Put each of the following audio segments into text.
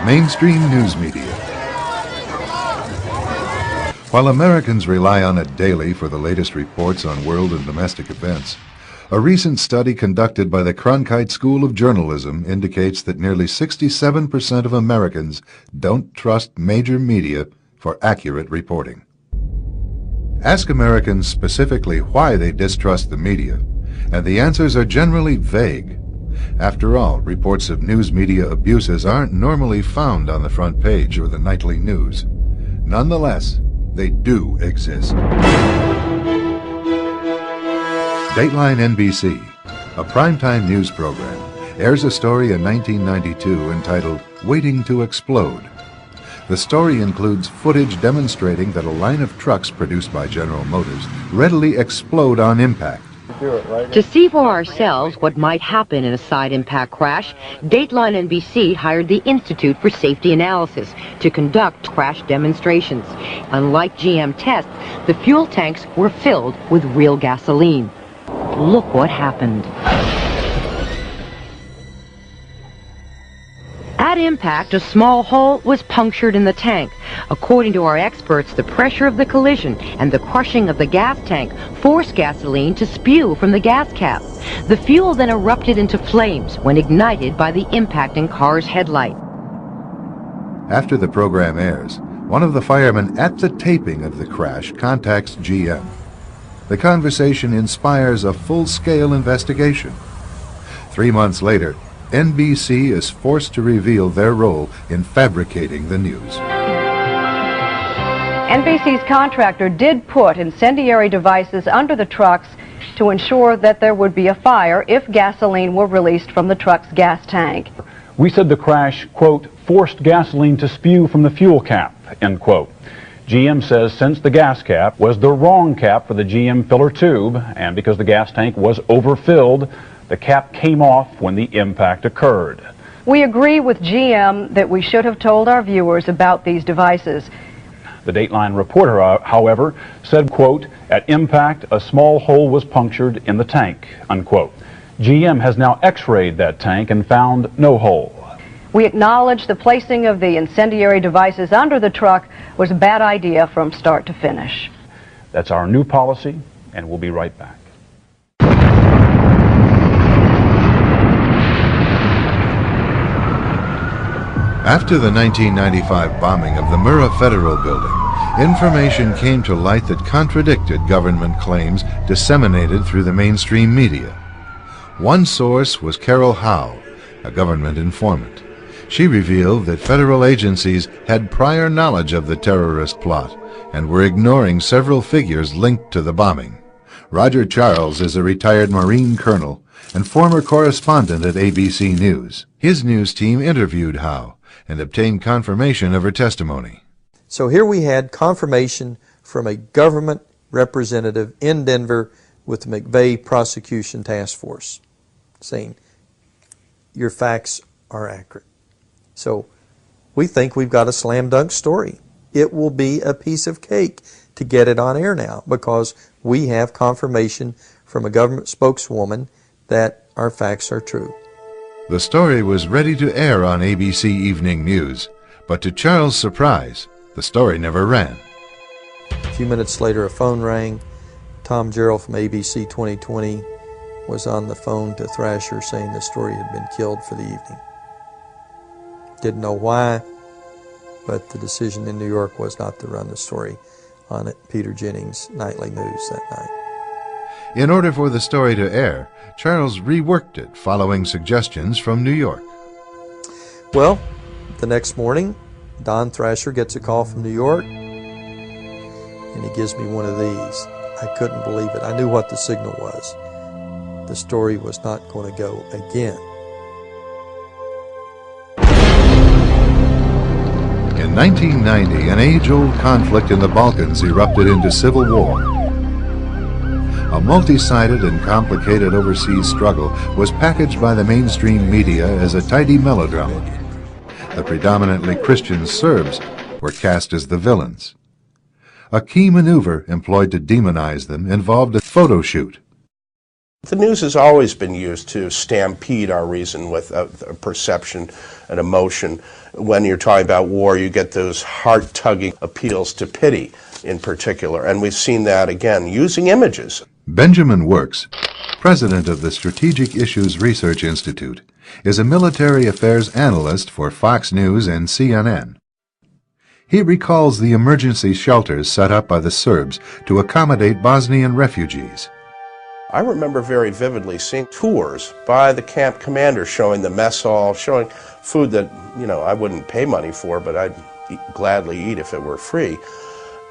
the mainstream news media. While Americans rely on it daily for the latest reports on world and domestic events, a recent study conducted by the Cronkite School of Journalism indicates that nearly 67% of Americans don't trust major media for accurate reporting. Ask Americans specifically why they distrust the media, and the answers are generally vague. After all, reports of news media abuses aren't normally found on the front page or the nightly news. Nonetheless, they do exist. Dateline NBC, a primetime news program, airs a story in 1992 entitled "Waiting to Explode." The story includes footage demonstrating that a line of trucks produced by General Motors readily explode on impact. To see for ourselves what might happen in a side impact crash, Dateline NBC hired the Institute for Safety Analysis to conduct crash demonstrations. Unlike GM tests, the fuel tanks were filled with real gasoline. Look what happened. At impact, a small hole was punctured in the tank. According to our experts, the pressure of the collision and the crushing of the gas tank forced gasoline to spew from the gas cap. The fuel then erupted into flames when ignited by the impacting car's headlight. After the program airs, one of the firemen at the taping of the crash contacts GM. The conversation inspires a full-scale investigation. 3 months later, NBC is forced to reveal their role in fabricating the news. NBC's contractor did put incendiary devices under the trucks to ensure that there would be a fire if gasoline were released from the truck's gas tank. We said the crash, quote, forced gasoline to spew from the fuel cap, end quote. GM says since the gas cap was the wrong cap for the GM filler tube, and because the gas tank was overfilled, the cap came off when the impact occurred. We agree with GM that we should have told our viewers about these devices. The Dateline reporter, however, said, quote, at impact, a small hole was punctured in the tank, unquote. GM has now x-rayed that tank and found no hole. We acknowledge the placing of the incendiary devices under the truck was a bad idea from start to finish. That's our new policy, and we'll be right back. After the 1995 bombing of the Murrah Federal Building, information came to light that contradicted government claims disseminated through the mainstream media. One source was Carol Howe, a government informant. She revealed that federal agencies had prior knowledge of the terrorist plot and were ignoring several figures linked to the bombing. Roger Charles is a retired Marine colonel and former correspondent at ABC News. His news team interviewed Howe and obtained confirmation of her testimony. So here we had confirmation from a government representative in Denver with the McVeigh Prosecution Task Force saying, your facts are accurate. So we think we've got a slam dunk story. It will be a piece of cake to get it on air now because we have confirmation from a government spokeswoman that our facts are true. The story was ready to air on ABC Evening News, but to Charles' surprise, the story never ran. A few minutes later, a phone rang. Tom Gerald from ABC 2020 was on the phone to Thrasher saying the story had been killed for the evening. Didn't know why, but the decision in New York was not to run the story on it, Peter Jennings' nightly news that night. In order for the story to air, Charles reworked it following suggestions from New York. Well, the next morning, Don Thrasher gets a call from New York, and he gives me one of these. I couldn't believe it. I knew what the signal was. The story was not going to go again. In 1990, an age-old conflict in the Balkans erupted into civil war. A multi-sided and complicated overseas struggle was packaged by the mainstream media as a tidy melodrama. The predominantly Christian Serbs were cast as the villains. A key maneuver employed to demonize them involved a photo shoot. The news has always been used to stampede our reason with a perception and emotion. When you're talking about war, you get those heart-tugging appeals to pity in particular, and we've seen that again using images. Benjamin Works, president of the Strategic Issues Research Institute, is a military affairs analyst for Fox News and CNN. He recalls the emergency shelters set up by the Serbs to accommodate Bosnian refugees. I remember very vividly seeing tours by the camp commander showing the mess hall, showing food that, I wouldn't pay money for, but I'd gladly eat if it were free.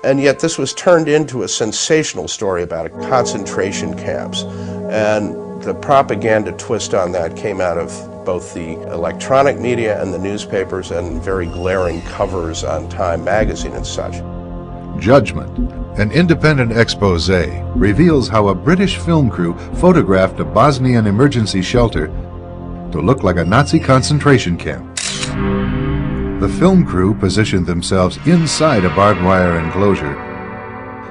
And yet this was turned into a sensational story about concentration camps. And the propaganda twist on that came out of both the electronic media and the newspapers, and very glaring covers on Time magazine and such. Judgment, an independent expose, reveals how a British film crew photographed a Bosnian emergency shelter to look like a Nazi concentration camp. The film crew positioned themselves inside a barbed wire enclosure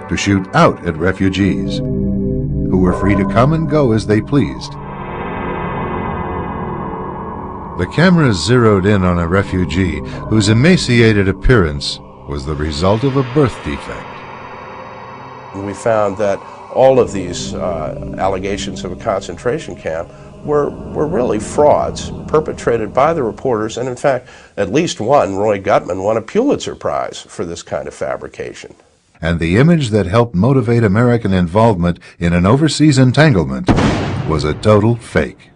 to shoot out at refugees, who were free to come and go as they pleased. The cameras zeroed in on a refugee whose emaciated appearance was the result of a birth defect. We found that all of these allegations of a concentration camp were really frauds perpetrated by the reporters, and in fact, at least one, Roy Gutman, won a Pulitzer Prize for this kind of fabrication. And the image that helped motivate American involvement in an overseas entanglement was a total fake.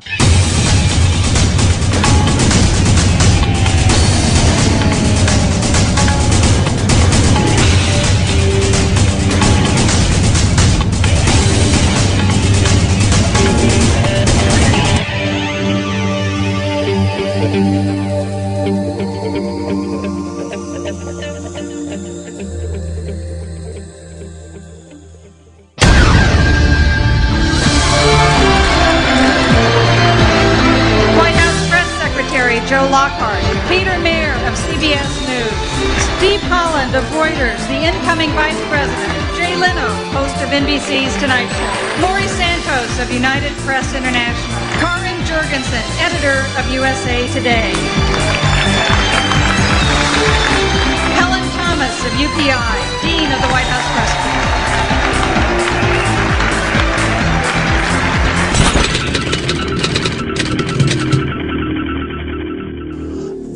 NBC's Tonight Show. Lori Santos of United Press International. Karin Jurgensen, editor of USA Today. Helen Thomas of UPI, dean of the White House Press Corps.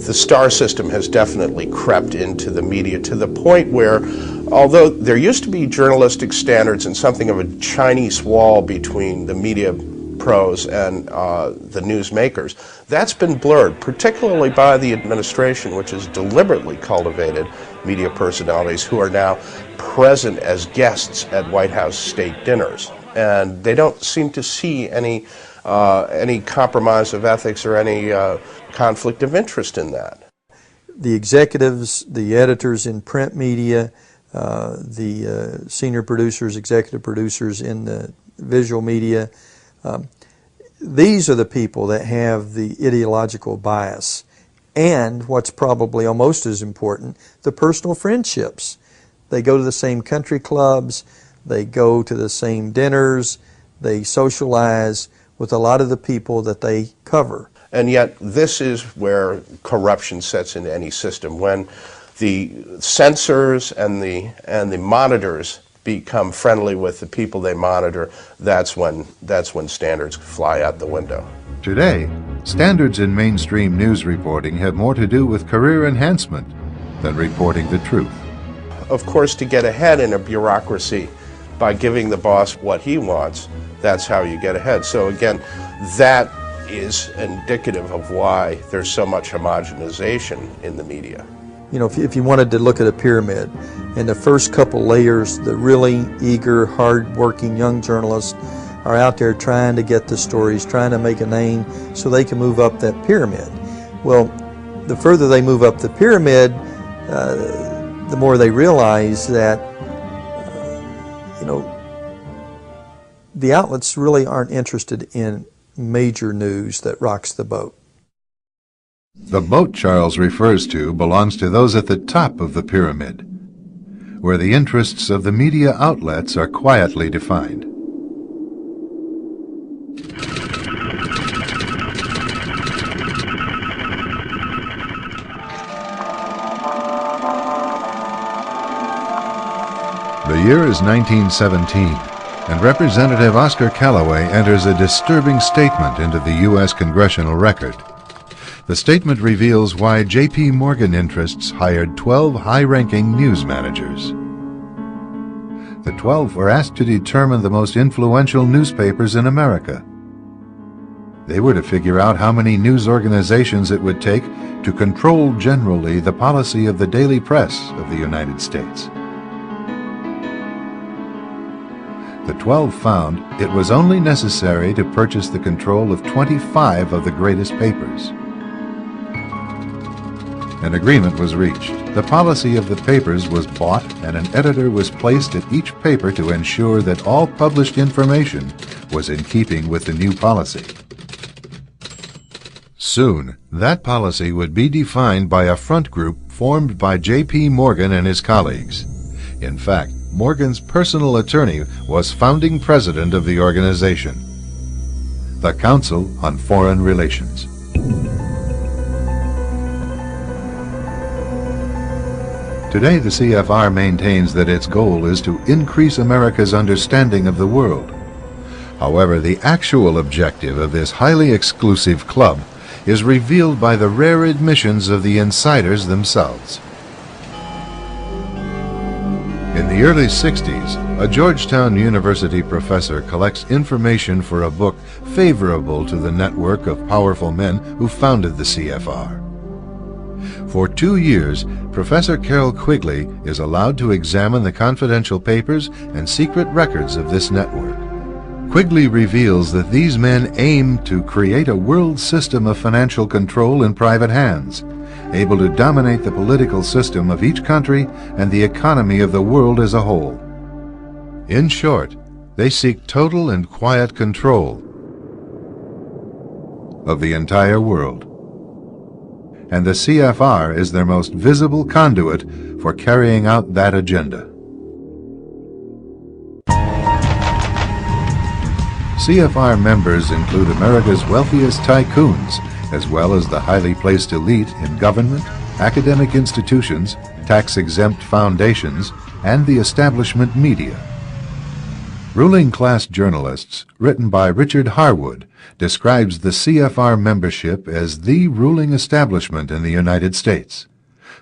The star system has definitely crept into the media to the point where, although there used to be journalistic standards and something of a Chinese wall between the media pros and the newsmakers, that's been blurred, particularly by the administration, which has deliberately cultivated media personalities who are now present as guests at White House state dinners. And they don't seem to see any compromise of ethics or any conflict of interest in that. The executives, the editors in print media, the senior producers, executive producers in the visual media, these are the people that have the ideological bias. And what's probably almost as important, the personal friendships. They go to the same country clubs, they go to the same dinners, they socialize with a lot of the people that they cover. And yet this is where corruption sets into any system. When the censors and the monitors become friendly with the people they monitor, that's when standards fly out the window. Today, standards in mainstream news reporting have more to do with career enhancement than reporting the truth. Of course, to get ahead in a bureaucracy by giving the boss what he wants, that's how you get ahead. So again, that is indicative of why there's so much homogenization in the media. You know, if you wanted to look at a pyramid, in the first couple layers, the really eager, hard-working young journalists are out there trying to get the stories, trying to make a name so they can move up that pyramid. Well, the further they move up the pyramid, the more they realize that, the outlets really aren't interested in major news that rocks the boat. The boat Charles refers to belongs to those at the top of the pyramid, where the interests of the media outlets are quietly defined. year is 1917, and Representative Oscar Callaway enters a disturbing statement into the U.S. Congressional Record. The statement reveals why J.P. Morgan interests hired 12 high-ranking news managers. The 12 were asked to determine the most influential newspapers in America. They were to figure out how many news organizations it would take to control generally the policy of the daily press of the United States. The 12 found it was only necessary to purchase the control of 25 of the greatest papers. An agreement was reached. The policy of the papers was bought, and an editor was placed at each paper to ensure that all published information was in keeping with the new policy. Soon, that policy would be defined by a front group formed by J.P. Morgan and his colleagues. In fact, Morgan's personal attorney was founding president of the organization, the Council on Foreign Relations. Today, the CFR maintains that its goal is to increase America's understanding of the world. However, the actual objective of this highly exclusive club is revealed by the rare admissions of the insiders themselves. In the early 60s, a Georgetown University professor collects information for a book favorable to the network of powerful men who founded the CFR. For 2 years, Professor Carroll Quigley is allowed to examine the confidential papers and secret records of this network. Quigley reveals that these men aim to create a world system of financial control in private hands, able to dominate the political system of each country and the economy of the world as a whole. In short, they seek total and quiet control of the entire world. And the CFR is their most visible conduit for carrying out that agenda. CFR members include America's wealthiest tycoons, as well as the highly placed elite in government, academic institutions, tax-exempt foundations, and the establishment media. Ruling Class Journalists, written by Richard Harwood, describes the CFR membership as the ruling establishment in the United States.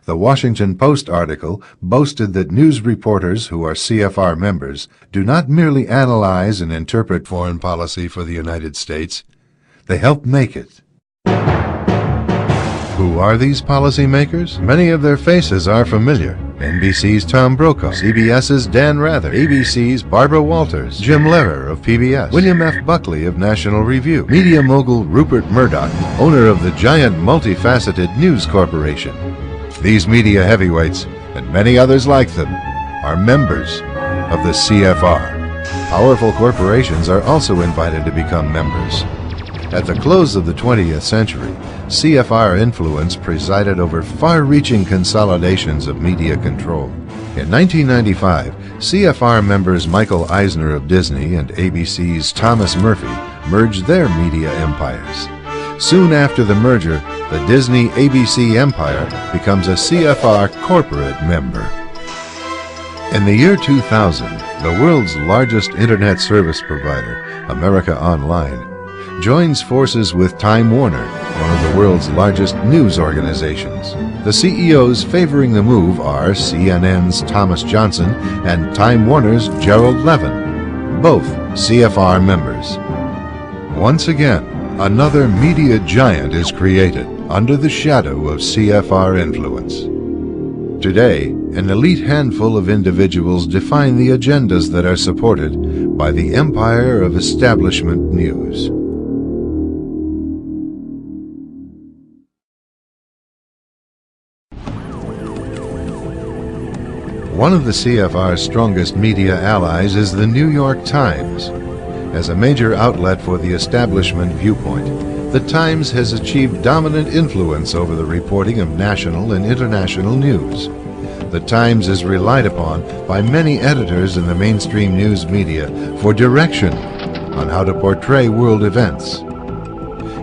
The Washington Post article boasted that news reporters who are CFR members do not merely analyze and interpret foreign policy for the United States, they help make it. Who are these policymakers? Many of their faces are familiar. NBC's Tom Brokaw, CBS's Dan Rather, ABC's Barbara Walters, Jim Lehrer of PBS, William F. Buckley of National Review, media mogul Rupert Murdoch, owner of the giant multifaceted News Corporation. These media heavyweights, and many others like them, are members of the CFR. Powerful corporations are also invited to become members. At the close of the 20th century, CFR influence presided over far-reaching consolidations of media control. In 1995, CFR members Michael Eisner of Disney and ABC's Thomas Murphy merged their media empires. Soon after the merger, the Disney-ABC empire becomes a CFR corporate member. In the year 2000, the world's largest internet service provider, America Online, joins forces with Time Warner, one of the world's largest news organizations. The CEOs favoring the move are CNN's Thomas Johnson and Time Warner's Gerald Levin, both CFR members. Once again, another media giant is created under the shadow of CFR influence. Today, an elite handful of individuals define the agendas that are supported by the empire of establishment news. One of the CFR's strongest media allies is the New York Times. As a major outlet for the establishment viewpoint, the Times has achieved dominant influence over the reporting of national and international news. The Times is relied upon by many editors in the mainstream news media for direction on how to portray world events.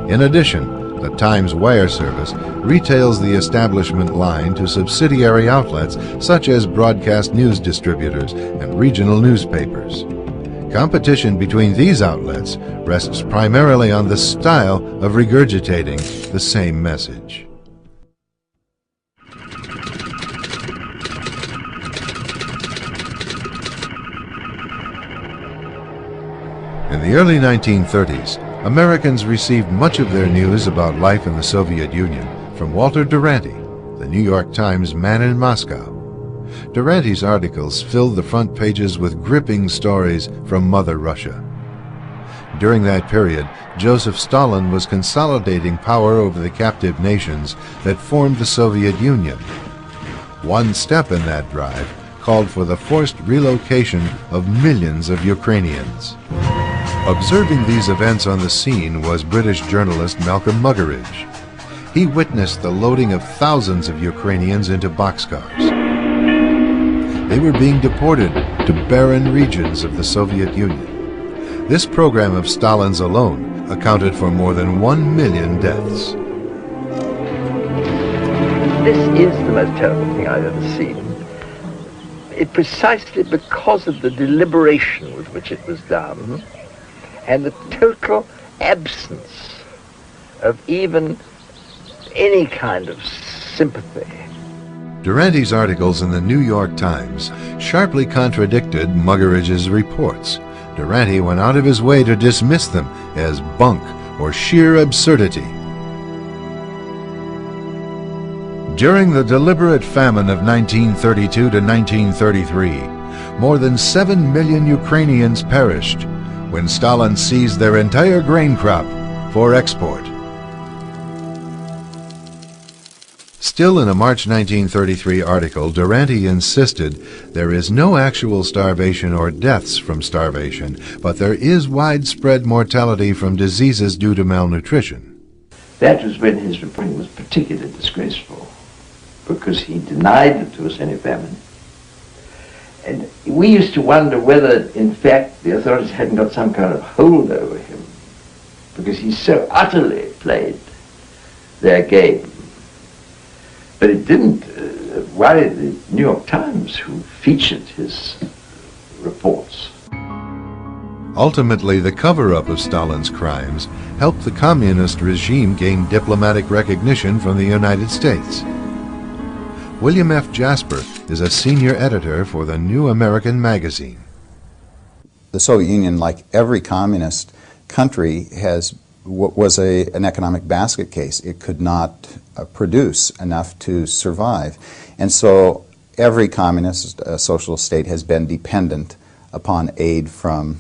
In addition, The Times wire service retails the establishment line to subsidiary outlets such as broadcast news distributors and regional newspapers. Competition between these outlets rests primarily on the style of regurgitating the same message. In the early 1930s, Americans received much of their news about life in the Soviet Union from Walter Duranty, the New York Times man in Moscow. Duranty's articles filled the front pages with gripping stories from Mother Russia. During that period, Joseph Stalin was consolidating power over the captive nations that formed the Soviet Union. One step in that drive called for the forced relocation of millions of Ukrainians. Observing these events on the scene was British journalist Malcolm Muggeridge. He witnessed the loading of thousands of Ukrainians into boxcars. They were being deported to barren regions of the Soviet Union. This program of Stalin's alone accounted for more than 1 million deaths. This is the most terrible thing I've ever seen. Precisely because of the deliberation with which it was done, and the total absence of even any kind of sympathy. Duranty's articles in the New York Times sharply contradicted Muggeridge's reports. Duranty went out of his way to dismiss them as bunk or sheer absurdity. During the deliberate famine of 1932 to 1933, more than 7 million Ukrainians perished when Stalin seized their entire grain crop for export. Still, in a March 1933 article, Duranty insisted there is no actual starvation or deaths from starvation, but there is widespread mortality from diseases due to malnutrition. That was when his reporting was particularly disgraceful, because he denied that there was any famine. And we used to wonder whether, in fact, the authorities hadn't got some kind of hold over him, because he so utterly played their game. But it didn't worry the New York Times, who featured his reports. Ultimately, the cover-up of Stalin's crimes helped the communist regime gain diplomatic recognition from the United States. William F. Jasper is a senior editor for the New American Magazine. The Soviet Union, like every communist country, was an economic basket case. It could not produce enough to survive. And so every communist socialist state has been dependent upon aid from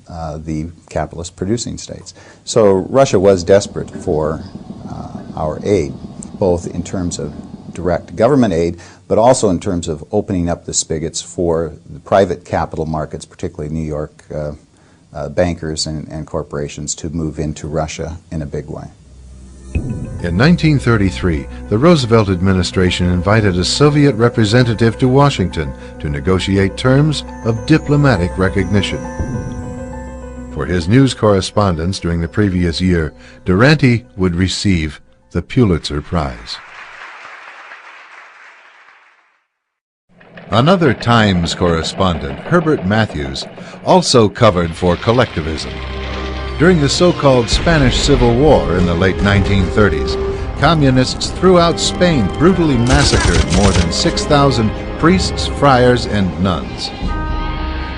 the capitalist producing states. So Russia was desperate for our aid, both in terms of direct government aid, but also in terms of opening up the spigots for the private capital markets, particularly New York bankers and corporations, to move into Russia in a big way. In 1933, the Roosevelt administration invited a Soviet representative to Washington to negotiate terms of diplomatic recognition. For his news correspondence during the previous year, Duranty would receive the Pulitzer Prize. Another Times correspondent, Herbert Matthews, also covered for collectivism. During the so-called Spanish Civil War in the late 1930s, communists throughout Spain brutally massacred more than 6,000 priests, friars, and nuns.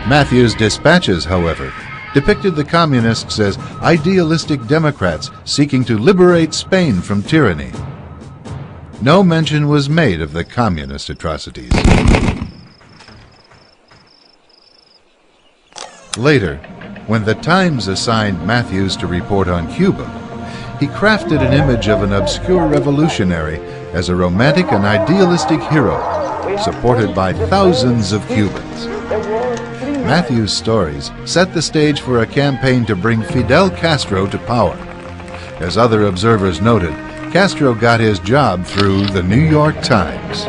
Matthews' dispatches, however, depicted the communists as idealistic Democrats seeking to liberate Spain from tyranny. No mention was made of the communist atrocities. Later, when the Times assigned Matthews to report on Cuba, he crafted an image of an obscure revolutionary as a romantic and idealistic hero, supported by thousands of Cubans. Matthews' stories set the stage for a campaign to bring Fidel Castro to power. As other observers noted, Castro got his job through the New York Times.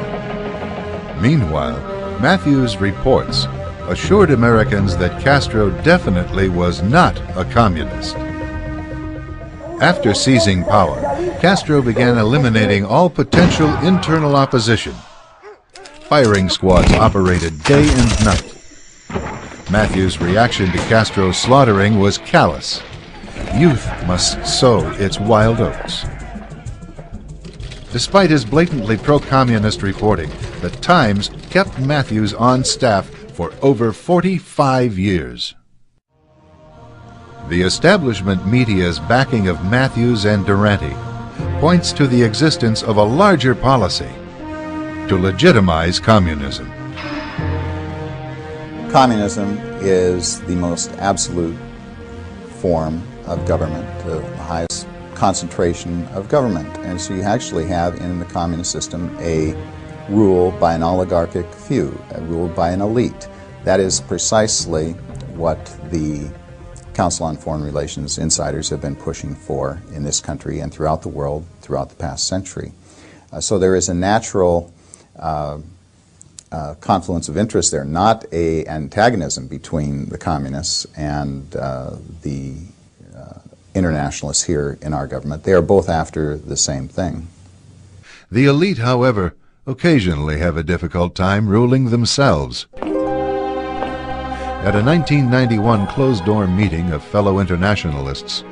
Meanwhile, Matthews' reports assured Americans that Castro definitely was not a communist. After seizing power, Castro began eliminating all potential internal opposition. Firing squads operated day and night. Matthews' reaction to Castro's slaughtering was callous. Youth must sow its wild oats. Despite his blatantly pro-communist reporting, the Times kept Matthews on staff for over 45 years. The establishment media's backing of Matthews and Durante points to the existence of a larger policy to legitimize communism. Communism is the most absolute form of government, the highest concentration of government. And so you actually have in the communist system a rule by an oligarchic few, a rule by an elite. That is precisely what the Council on Foreign Relations insiders have been pushing for in this country and throughout the world throughout the past century. So there is a natural confluence of interest there, not an antagonism between the communists and the internationalists here in our government. They are both after the same thing. The elite, however, occasionally have a difficult time ruling themselves. At a 1991 closed-door meeting of fellow internationalists,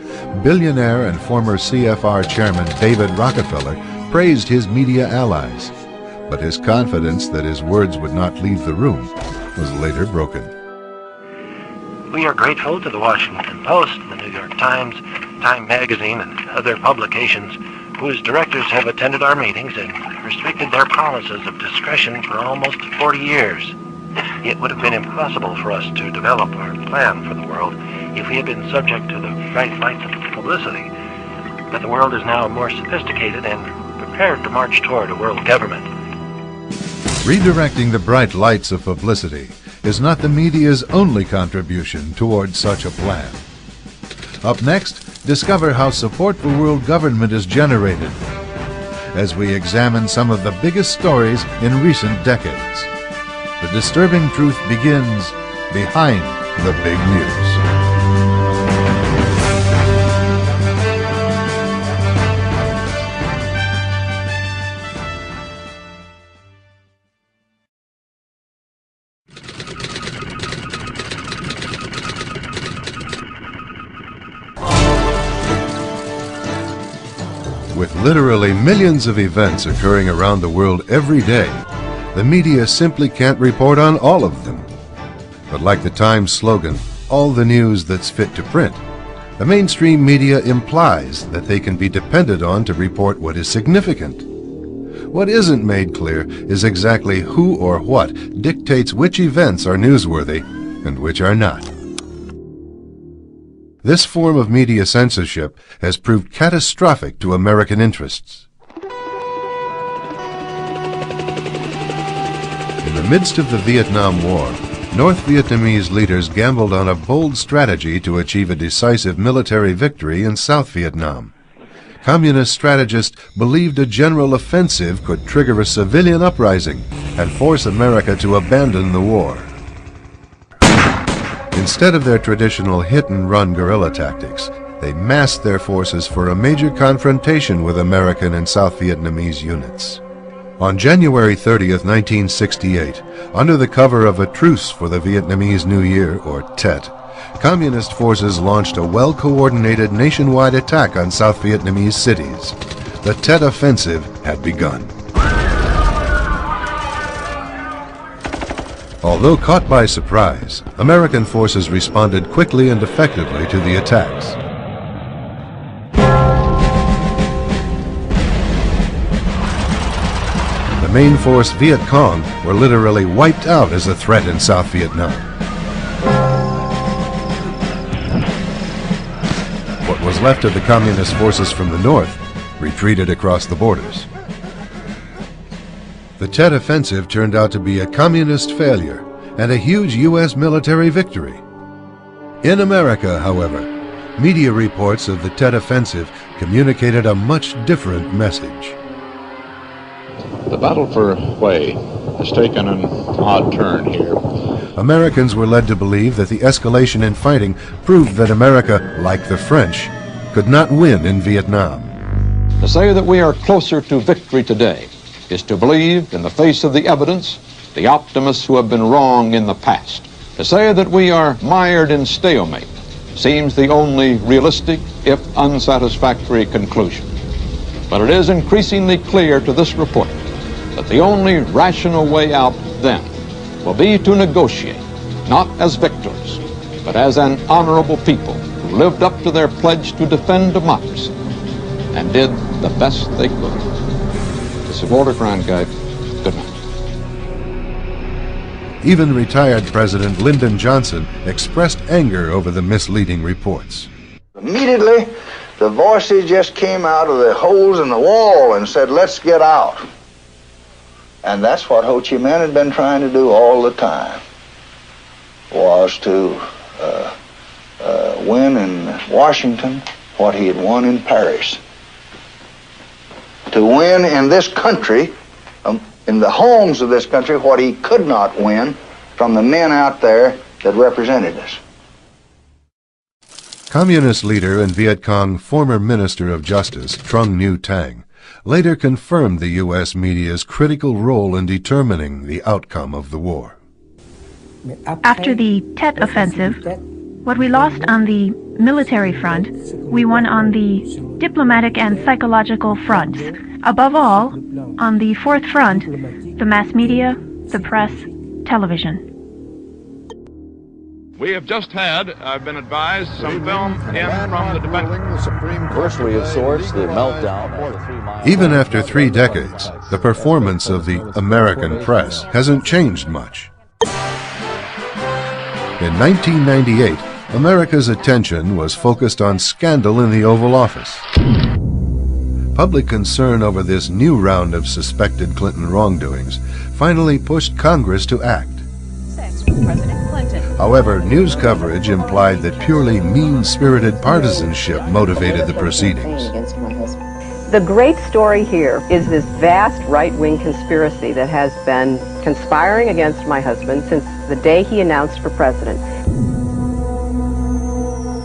billionaire and former CFR chairman David Rockefeller praised his media allies, but his confidence that his words would not leave the room was later broken. We are grateful to the Washington Post, the New York Times, Time Magazine, and other publications whose directors have attended our meetings and restricted their promises of discretion for almost 40 years. It would have been impossible for us to develop our plan for the world if we had been subject to the bright lights of publicity. But the world is now more sophisticated and prepared to march toward a world government. Redirecting the bright lights of publicity is not the media's only contribution toward such a plan. Up next, discover how support for world government is generated as we examine some of the biggest stories in recent decades. The disturbing truth begins behind the big news. With literally millions of events occurring around the world every day, the media simply can't report on all of them. But like the Times slogan, all the news that's fit to print, the mainstream media implies that they can be depended on to report what is significant. What isn't made clear is exactly who or what dictates which events are newsworthy and which are not. This form of media censorship has proved catastrophic to American interests. In the midst of the Vietnam War, North Vietnamese leaders gambled on a bold strategy to achieve a decisive military victory in South Vietnam. Communist strategists believed a general offensive could trigger a civilian uprising and force America to abandon the war. Instead of their traditional hit-and-run guerrilla tactics, they massed their forces for a major confrontation with American and South Vietnamese units. On January 30th, 1968, under the cover of a truce for the Vietnamese New Year, or Tet, Communist forces launched a well-coordinated nationwide attack on South Vietnamese cities. The Tet Offensive had begun. Although caught by surprise, American forces responded quickly and effectively to the attacks. The main force Viet Cong were literally wiped out as a threat in South Vietnam. What was left of the communist forces from the north retreated across the borders. The Tet Offensive turned out to be a communist failure and a huge U.S. military victory. In America, however, media reports of the Tet Offensive communicated a much different message. The battle for Hue has taken an odd turn here. Americans were led to believe that the escalation in fighting proved that America, like the French, could not win in Vietnam. To say that we are closer to victory today is to believe, in the face of the evidence, the optimists who have been wrong in the past. To say that we are mired in stalemate seems the only realistic, if unsatisfactory, conclusion. But it is increasingly clear to this report that the only rational way out then will be to negotiate, not as victors, but as an honorable people who lived up to their pledge to defend democracy and did the best they could. This is Walter Cronkite. Good night. Even retired President Lyndon Johnson expressed anger over the misleading reports. Immediately, the voices just came out of the holes in the wall and said, let's get out. And that's what Ho Chi Minh had been trying to do all the time, was to win in Washington what he had won in Paris. To win in this country, in the homes of this country, what he could not win from the men out there that represented us. Communist leader and Viet Cong former Minister of Justice, Trung Nhu Tang, later confirmed the U.S. media's critical role in determining the outcome of the war. After the Tet Offensive, what we lost on the military front, we won on the diplomatic and psychological fronts. Above all, on the fourth front, the mass media, the press, television. We have just had, I've been advised, some film in from the defense. Anniversary of sorts, the meltdown. Even after 3 decades, the performance of the American press hasn't changed much. In 1998, America's attention was focused on scandal in the Oval Office. Public concern over this new round of suspected Clinton wrongdoings finally pushed Congress to act. However, news coverage implied that purely mean-spirited partisanship motivated the proceedings. The great story here is this vast right-wing conspiracy that has been conspiring against my husband since the day he announced for president.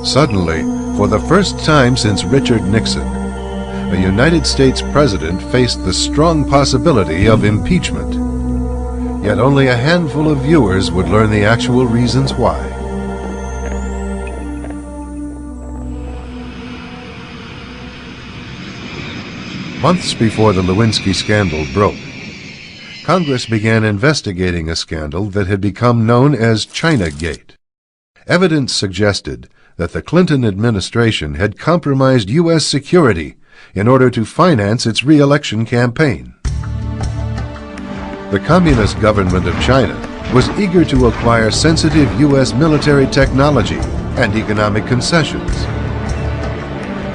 Suddenly, for the first time since Richard Nixon, a United States president faced the strong possibility of impeachment. Yet only a handful of viewers would learn the actual reasons why. Months before the Lewinsky scandal broke, Congress began investigating a scandal that had become known as Chinagate. Evidence suggested that the Clinton administration had compromised U.S. security in order to finance its re-election campaign. The Communist government of China was eager to acquire sensitive U.S. military technology and economic concessions.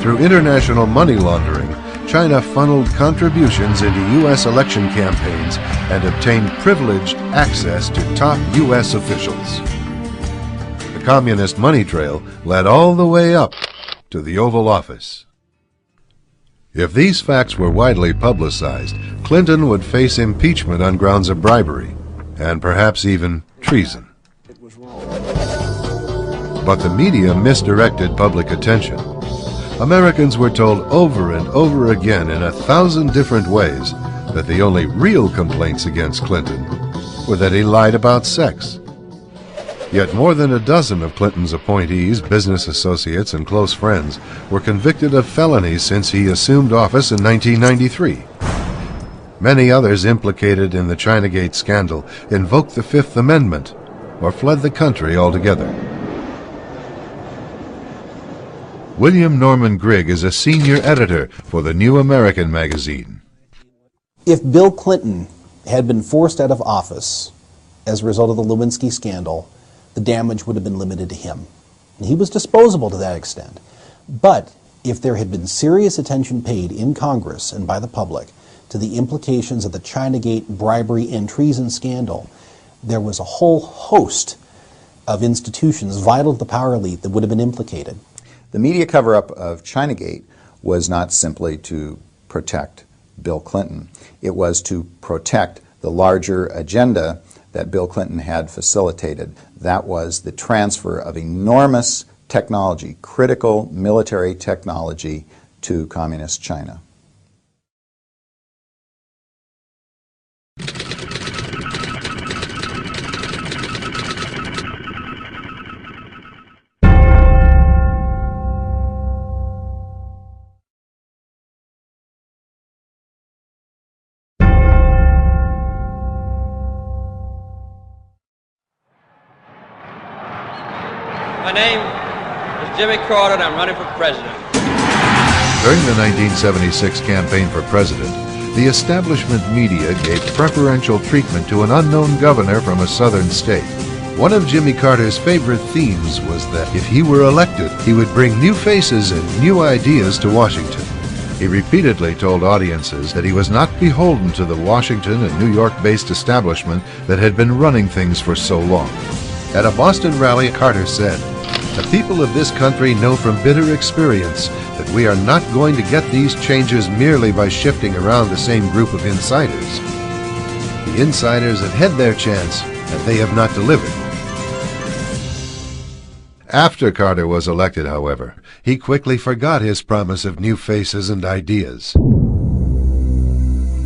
Through international money laundering, China funneled contributions into U.S. election campaigns and obtained privileged access to top U.S. officials. The communist money trail led all the way up to the Oval Office. If these facts were widely publicized, Clinton would face impeachment on grounds of bribery, and perhaps even treason. But the media misdirected public attention. Americans were told over and over again in 1,000 different ways that the only real complaints against Clinton were that he lied about sex. Yet more than a dozen of Clinton's appointees, business associates, and close friends were convicted of felonies since he assumed office in 1993. Many others implicated in the Chinagate scandal invoked the Fifth Amendment or fled the country altogether. William Norman Grigg is a senior editor for the New American magazine. If Bill Clinton had been forced out of office as a result of the Lewinsky scandal, the damage would have been limited to him. And he was disposable to that extent. But if there had been serious attention paid in Congress and by the public to the implications of the Chinagate bribery and treason scandal, there was a whole host of institutions vital to the power elite that would have been implicated. The media cover-up of Chinagate was not simply to protect Bill Clinton. It was to protect the larger agenda that Bill Clinton had facilitated. That was the transfer of enormous technology, critical military technology to Communist China. My name is Jimmy Carter, and I'm running for president. During the 1976 campaign for president, the establishment media gave preferential treatment to an unknown governor from a southern state. One of Jimmy Carter's favorite themes was that if he were elected, he would bring new faces and new ideas to Washington. He repeatedly told audiences that he was not beholden to the Washington and New York-based establishment that had been running things for so long. At a Boston rally, Carter said, "The people of this country know from bitter experience that we are not going to get these changes merely by shifting around the same group of insiders. The insiders have had their chance, and they have not delivered." After Carter was elected, however, he quickly forgot his promise of new faces and ideas.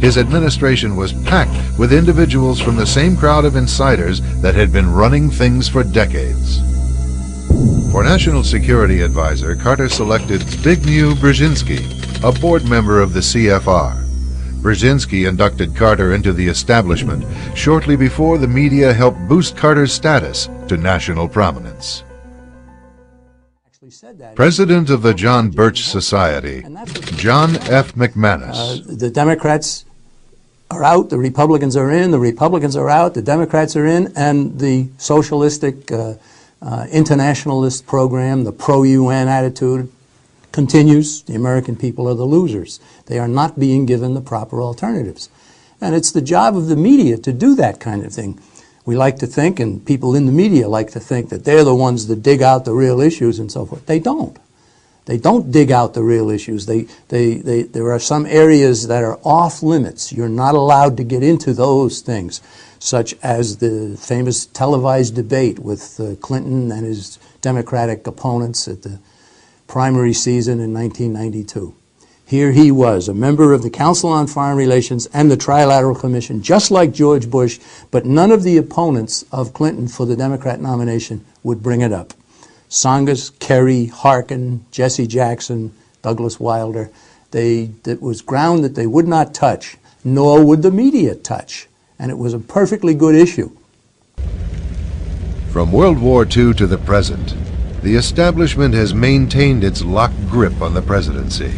His administration was packed with individuals from the same crowd of insiders that had been running things for decades. For National Security Advisor, Carter selected Zbigniew Brzezinski, a board member of the CFR. Brzezinski inducted Carter into the establishment shortly before the media helped boost Carter's status to national prominence. President of the John Birch Society, John F. McManus. The Democrats are out, the Republicans are in, the Republicans are out, the Democrats are in, and the socialistic internationalist program, the pro-UN attitude, continues. The American people are the losers. They are not being given the proper alternatives. And it's the job of the media to do that kind of thing. We like to think, and people in the media like to think, that they're the ones that dig out the real issues and so forth. They don't. They don't dig out the real issues. There are some areas that are off limits. You're not allowed to get into those things, such as the famous televised debate with Clinton and his Democratic opponents at the primary season in 1992. Here he was, a member of the Council on Foreign Relations and the Trilateral Commission, just like George Bush, but none of the opponents of Clinton for the Democrat nomination would bring it up. Tsongas, Kerry, Harkin, Jesse Jackson, Douglas Wilder, it was ground that they would not touch, nor would the media touch. And it was a perfectly good issue. From World War II to the present, the establishment has maintained its locked grip on the presidency.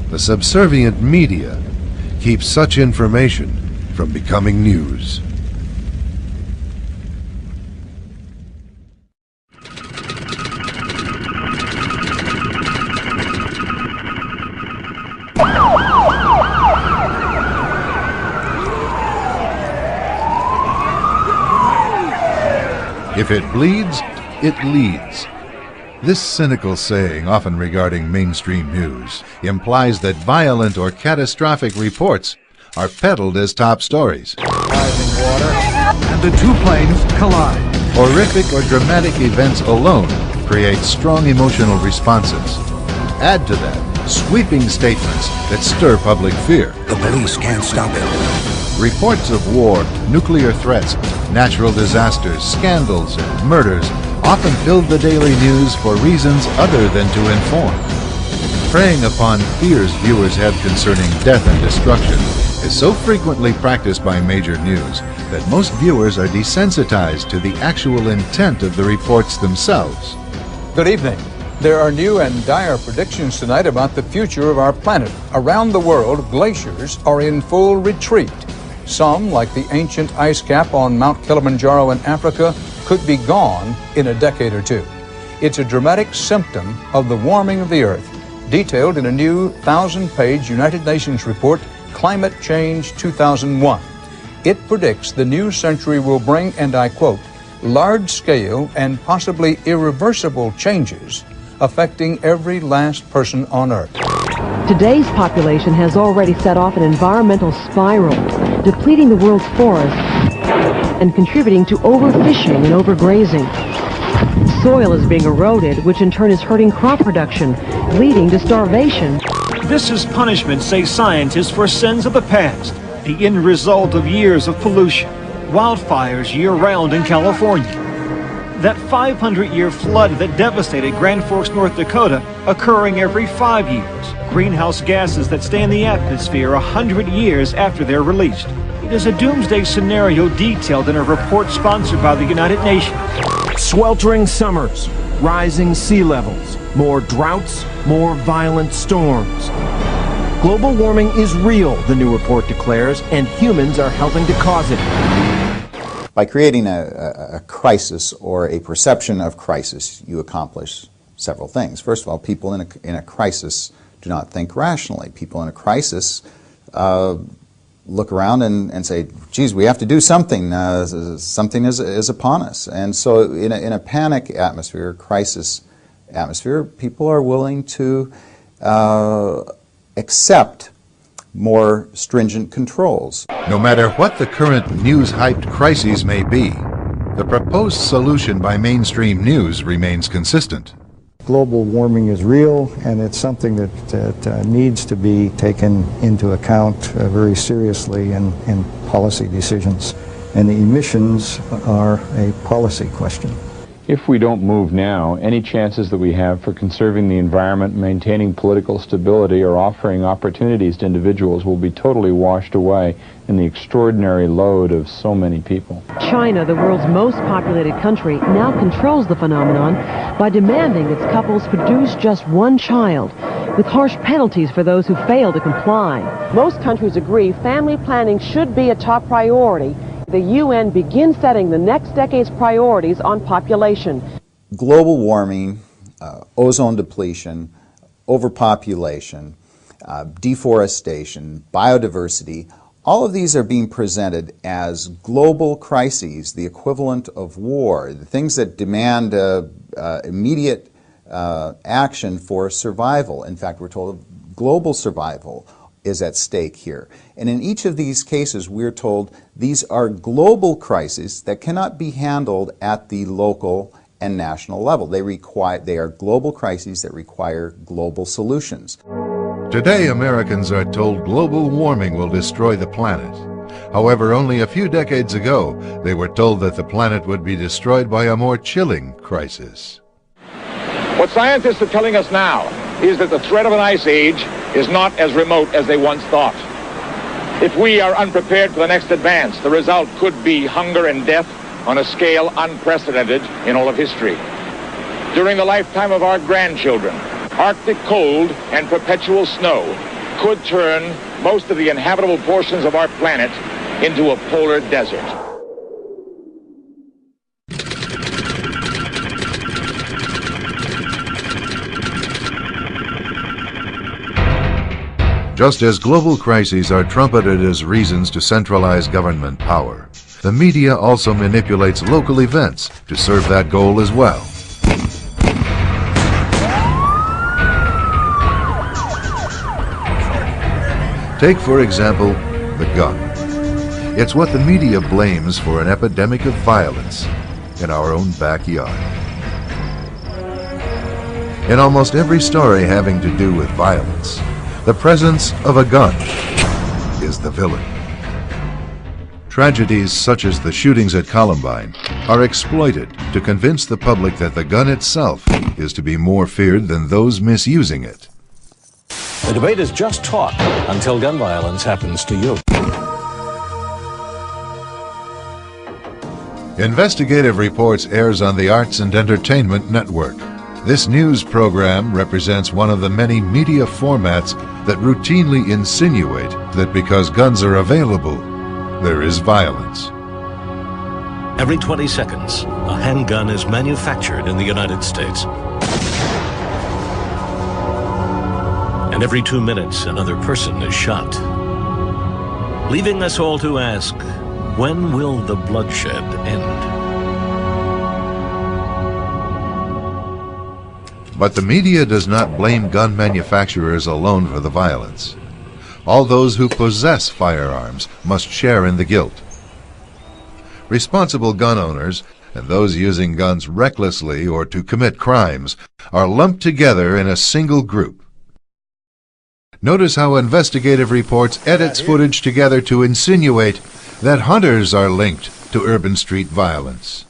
The subservient media keeps such information from becoming news. If it bleeds, it leads. This cynical saying, often regarding mainstream news, implies that violent or catastrophic reports are peddled as top stories. Rising water, and the two planes collide. Horrific or dramatic events alone create strong emotional responses. Add to that sweeping statements that stir public fear. The police can't stop it. Reports of war, nuclear threats, natural disasters, scandals, and murders often filled the daily news for reasons other than to inform. Preying upon fears viewers have concerning death and destruction is so frequently practiced by major news that most viewers are desensitized to the actual intent of the reports themselves. Good evening. There are new and dire predictions tonight about the future of our planet. Around the world, glaciers are in full retreat. Some, like the ancient ice cap on Mount Kilimanjaro in Africa, could be gone in a decade or two. It's a dramatic symptom of the warming of the Earth, detailed in a new 1,000-page United Nations report, Climate Change 2001. It predicts the new century will bring, and I quote, large-scale and possibly irreversible changes affecting every last person on Earth. Today's population has already set off an environmental spiral, depleting the world's forests and contributing to overfishing and overgrazing. Soil is being eroded, which in turn is hurting crop production, leading to starvation. This is punishment, say scientists, for sins of the past, the end result of years of pollution, wildfires year-round in California. That 500-year flood that devastated Grand Forks, North Dakota, occurring every 5 years. Greenhouse gases that stay in the atmosphere 100 years after they're released. It is a doomsday scenario detailed in a report sponsored by the United Nations. Sweltering summers, rising sea levels, more droughts, more violent storms. Global warming is real, the new report declares, and humans are helping to cause it. By creating a crisis or a perception of crisis, you accomplish several things. First of all, people in a crisis do not think rationally. People in a crisis look around and say, geez, we have to do something. Something is upon us. And so in a panic atmosphere, crisis atmosphere, people are willing to accept more stringent controls. No matter what the current news-hyped crises may be, the proposed solution by mainstream news remains consistent. Global warming is real, and it's something that needs to be taken into account very seriously in policy decisions. And the emissions are a policy question. If we don't move now, any chances that we have for conserving the environment, maintaining political stability, or offering opportunities to individuals will be totally washed away in the extraordinary load of so many people. China, the world's most populated country, now controls the phenomenon by demanding its couples produce just one child, with harsh penalties for those who fail to comply. Most countries agree family planning should be a top priority. The UN begins setting the next decade's priorities on population. Global warming, ozone depletion, overpopulation, deforestation, biodiversity, all of these are being presented as global crises, the equivalent of war, the things that demand immediate action for survival. In fact, we're told global survival is at stake here. And in each of these cases, we're told these are global crises that cannot be handled at the local and national level. They are global crises that require global solutions. Today, Americans are told global warming will destroy the planet. However, only a few decades ago, they were told that the planet would be destroyed by a more chilling crisis. What scientists are telling us now is that the threat of an ice age is not as remote as they once thought. If we are unprepared for the next advance, the result could be hunger and death on a scale unprecedented in all of history. During the lifetime of our grandchildren, Arctic cold and perpetual snow could turn most of the inhabitable portions of our planet into a polar desert. Just as global crises are trumpeted as reasons to centralize government power, the media also manipulates local events to serve that goal as well. Take, for example, the gun. It's what the media blames for an epidemic of violence in our own backyard. In almost every story having to do with violence, the presence of a gun is the villain. Tragedies such as the shootings at Columbine are exploited to convince the public that the gun itself is to be more feared than those misusing it. The debate is just talk until gun violence happens to you. Investigative Reports airs on the Arts and Entertainment Network. This news program represents one of the many media formats that routinely insinuate that because guns are available, there is violence. Every 20 seconds, a handgun is manufactured in the United States. And every 2 minutes, another person is shot. Leaving us all to ask, when will the bloodshed end? But the media does not blame gun manufacturers alone for the violence. All those who possess firearms must share in the guilt. Responsible gun owners and those using guns recklessly or to commit crimes are lumped together in a single group. Notice how investigative reports edits footage together to insinuate that hunters are linked to urban street violence.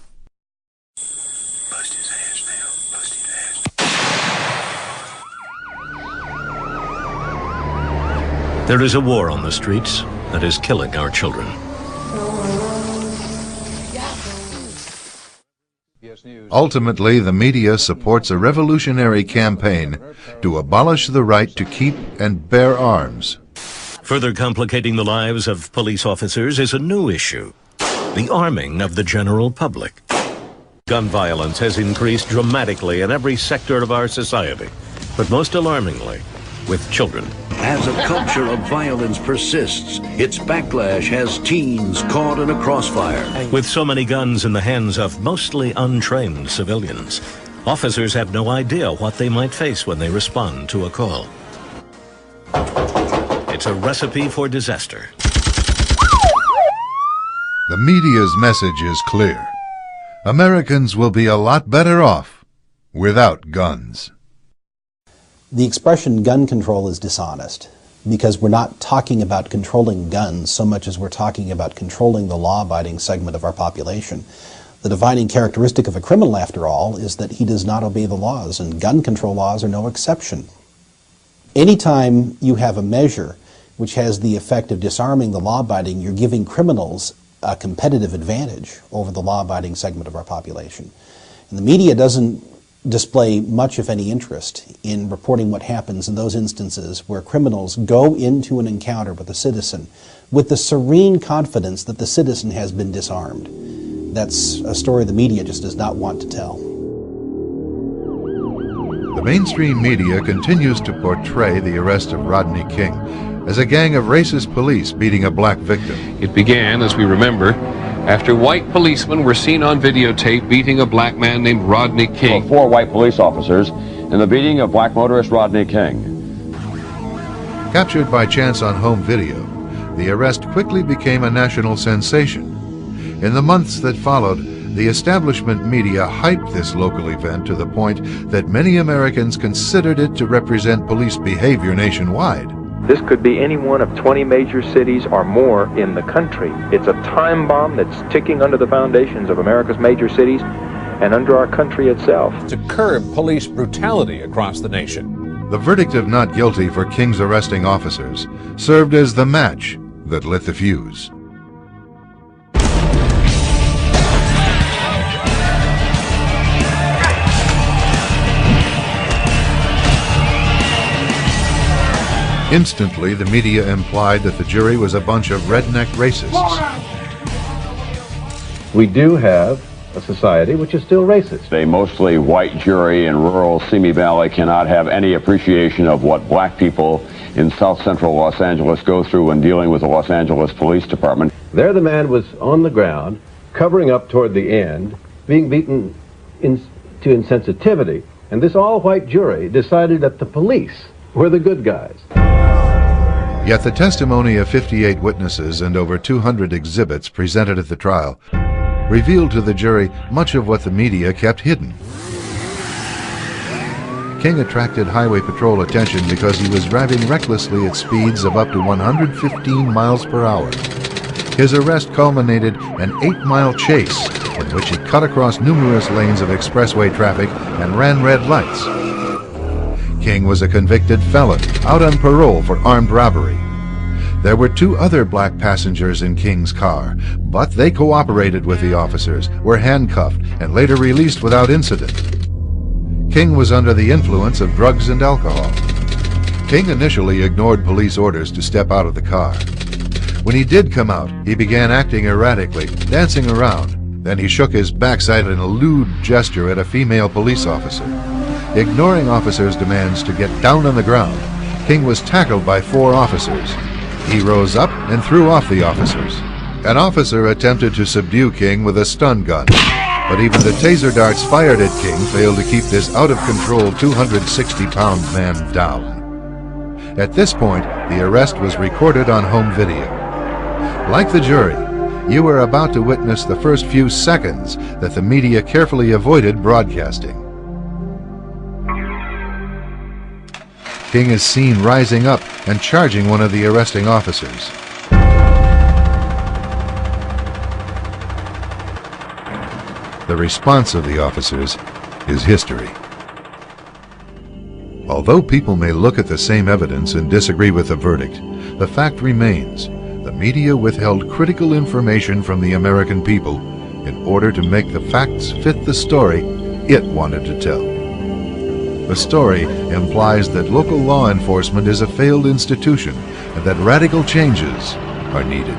There is a war on the streets that is killing our children. Ultimately, the media supports a revolutionary campaign to abolish the right to keep and bear arms. Further complicating the lives of police officers is a new issue: the arming of the general public. Gun violence has increased dramatically in every sector of our society, but most alarmingly, with children. As a culture of violence persists, its backlash has teens caught in a crossfire. With so many guns in the hands of mostly untrained civilians, officers have no idea what they might face when they respond to a call. It's a recipe for disaster. The media's message is clear. Americans will be a lot better off without guns. The expression gun control is dishonest because we're not talking about controlling guns so much as we're talking about controlling the law-abiding segment of our population. The defining characteristic of a criminal, after all, is that he does not obey the laws, and gun control laws are no exception. Anytime you have a measure which has the effect of disarming the law-abiding, you're giving criminals a competitive advantage over the law-abiding segment of our population. And the media doesn't display much, if any, interest in reporting what happens in those instances where criminals go into an encounter with a citizen with the serene confidence that the citizen has been disarmed. That's a story the media just does not want to tell. The mainstream media continues to portray the arrest of Rodney King as a gang of racist police beating a black victim. It began, as we remember, after white policemen were seen on videotape beating a black man named Rodney King. 4 white police officers in the beating of black motorist Rodney King. Captured by chance on home video, the arrest quickly became a national sensation. In the months that followed, the establishment media hyped this local event to the point that many Americans considered it to represent police behavior nationwide. This could be any one of 20 major cities or more in the country. It's a time bomb that's ticking under the foundations of America's major cities and under our country itself. To curb police brutality across the nation. The verdict of not guilty for King's arresting officers served as the match that lit the fuse. Instantly, the media implied that the jury was a bunch of redneck racists. We do have a society which is still racist. A mostly white jury in rural Simi Valley cannot have any appreciation of what black people in south central Los Angeles go through when dealing with the Los Angeles Police Department. There the man was on the ground, covering up toward the end, being beaten to insensitivity, and this all-white jury decided that the police were the good guys. Yet the testimony of 58 witnesses and over 200 exhibits presented at the trial revealed to the jury much of what the media kept hidden. King attracted highway patrol attention because he was driving recklessly at speeds of up to 115 miles per hour. His arrest culminated an 8-mile chase in which he cut across numerous lanes of expressway traffic and ran red lights. King was a convicted felon, out on parole for armed robbery. There were 2 other black passengers in King's car, but they cooperated with the officers, were handcuffed, and later released without incident. King was under the influence of drugs and alcohol. King initially ignored police orders to step out of the car. When he did come out, he began acting erratically, dancing around. Then he shook his backside in a lewd gesture at a female police officer. Ignoring officers' demands to get down on the ground, King was tackled by 4 officers. He rose up and threw off the officers. An officer attempted to subdue King with a stun gun, but even the taser darts fired at King failed to keep this out-of-control 260-pound man down. At this point, the arrest was recorded on home video. Like the jury, you are about to witness the first few seconds that the media carefully avoided broadcasting. King is seen rising up and charging one of the arresting officers. The response of the officers is history. Although people may look at the same evidence and disagree with the verdict, the fact remains: the media withheld critical information from the American people in order to make the facts fit the story it wanted to tell. The story implies that local law enforcement is a failed institution and that radical changes are needed.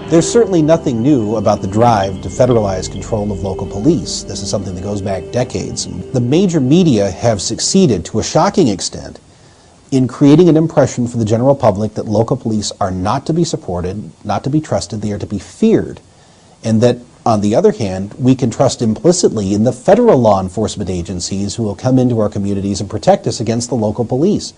There's certainly nothing new about the drive to federalize control of local police. This is something that goes back decades. The major media have succeeded to a shocking extent in creating an impression for the general public that local police are not to be supported, not to be trusted, they are to be feared. And that, on the other hand, we can trust implicitly in the federal law enforcement agencies who will come into our communities and protect us against the local police.